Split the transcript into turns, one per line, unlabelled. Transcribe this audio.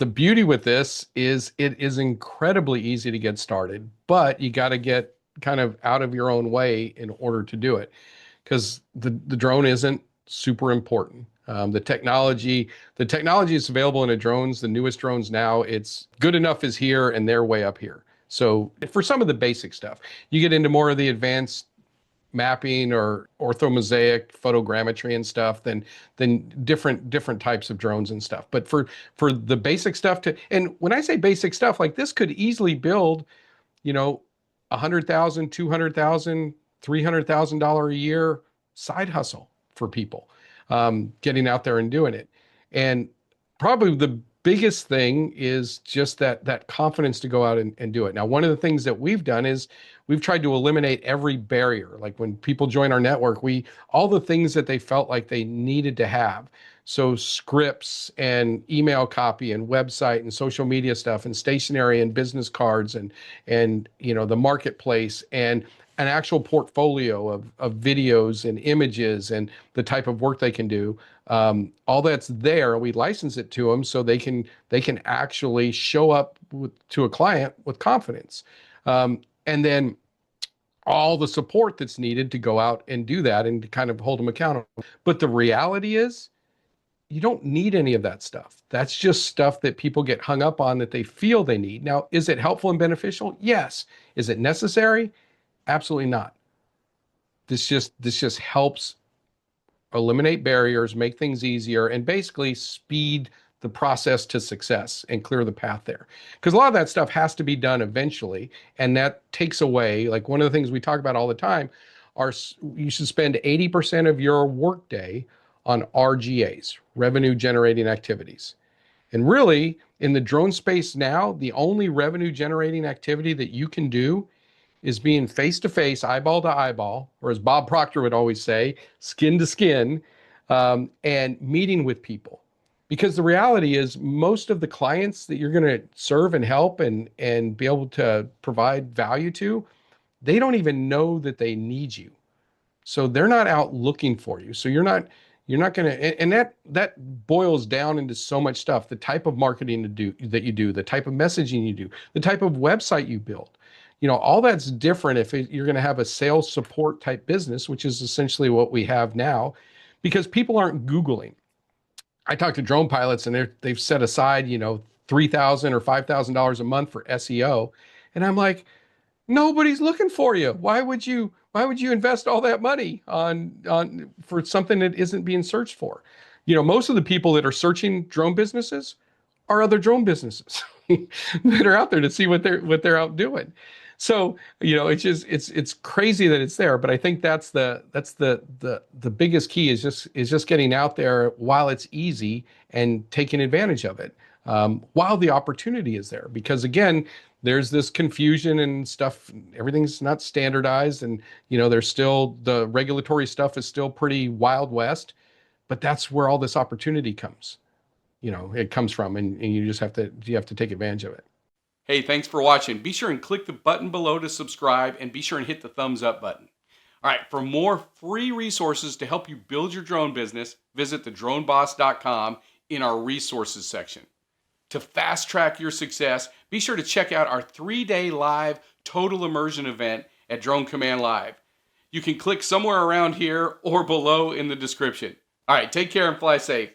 The beauty with this is it is incredibly easy to get started, but you got to get kind of out of your own way in order to do it because the drone isn't super important. The technology is available in the drones. The newest drones now, it's good enough is here and they're way up here. So for some of the basic stuff, you get into more of the advanced mapping or orthomosaic photogrammetry and stuff than different types of drones and stuff. But for the basic stuff to and when I say basic stuff, like this could easily build, you know, 100,000, 200,000, $300,000 a year side hustle for people, getting out there and doing it. And probably the biggest thing is just that confidence to go out and do it. Now, one of the things that we've done is we've tried to eliminate every barrier. Like when people join our network, we all the things that they felt like they needed to have. So scripts and email copy and website and social media stuff and stationery and business cards and the marketplace and an actual portfolio of videos and images and the type of work they can do. All that's there. We license it to them so they can actually show up to a client with confidence. And then all the support that's needed to go out and do that and to kind of hold them accountable. But the reality is, you don't need any of that stuff. That's just stuff that people get hung up on that they feel they need. Now, is it helpful and beneficial? Yes. Is it necessary? Absolutely not. This just helps eliminate barriers, make things easier, and basically speed the process to success and clear the path there. Because a lot of that stuff has to be done eventually, and that takes away, like one of the things we talk about all the time, are you should spend 80% of your workday on RGAs, revenue generating activities. And really, in the drone space now, the only revenue generating activity that you can do is being face to face, eyeball to eyeball, or as Bob Proctor would always say, skin to skin, and meeting with people. Because the reality is, most of the clients that you're going to serve and help and be able to provide value to, they don't even know that they need you. So they're not out looking for you. So you're not going to, and that boils down into so much stuff. The type of marketing that you do, the type of messaging you do, the type of website you build. All that's different if you're going to have a sales support type business, which is essentially what we have now, because people aren't Googling. I talk to drone pilots and they've set aside, $3,000 or $5,000 a month for SEO. And I'm like, nobody's looking for you. Why would you invest all that money on for something that isn't being searched for? Most of the people that are searching drone businesses are other drone businesses that are out there to see what they're out doing. So, it's crazy that it's there, but I think that's the biggest key is just getting out there while it's easy and taking advantage of it, while the opportunity is there. Because again, there's this confusion and stuff. Everything's not standardized, and there's still the regulatory stuff is still pretty Wild West, but that's where all this opportunity comes. It comes from, and you have to take advantage of it.
Hey, thanks for watching. Be sure and click the button below to subscribe, and be sure and hit the thumbs up button. All right, for more free resources to help you build your drone business, visit thedroneboss.com in our resources section. To fast track your success, be sure to check out our 3-day live total immersion event at Drone Command Live. You can click somewhere around here or below in the description. All right, take care and fly safe.